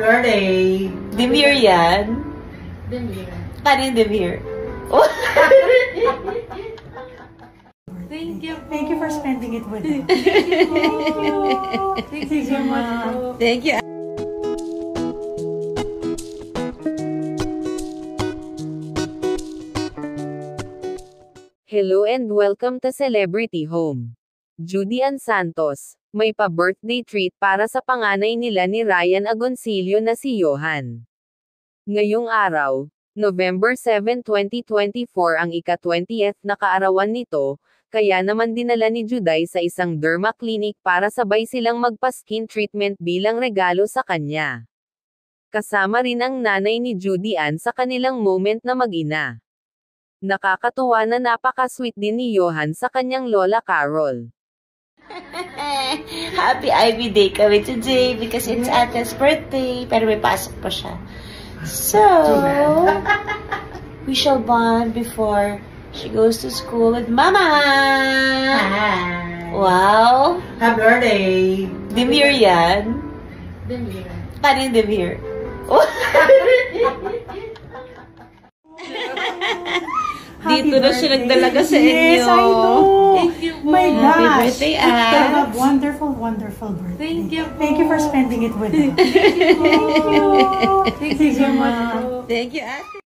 birthday! Demir yan? Demir. Paano yung Demir? Thank you. Thank you for spending it with us. Thank you so much. Thank you. Hello and welcome to Celebrity Home. Judy Ann Santos, may pa-birthday treat para sa panganay nila ni Ryan Agoncillo na si Johan. Ngayong araw, November 7, 2024 ang ika-20th na kaarawan nito, kaya naman dinala ni Juday sa isang derma clinic para sabay silang magpa-skin treatment bilang regalo sa kanya. Kasama rin ang nanay ni Judy Ann sa kanilang moment na mag-ina. Nakakatuwa na napaka-sweet din ni Johan sa kanyang lola Carol. Happy Ivy Day kami today because it's Ate's birthday. Pero may pasok pa siya. So, we shall bond before she goes to school with Mama. Hi! Wow! Happy birthday! Demir yan? Demir. Paano yung Demir? Dito na siya nagdalaga sa inyo. Yes, I know. Thank you. My Happy gosh. birthday, Have a Abs. wonderful, wonderful birthday. Thank you. Thank you for spending it with us. Thank you so much. Thank you, Ate.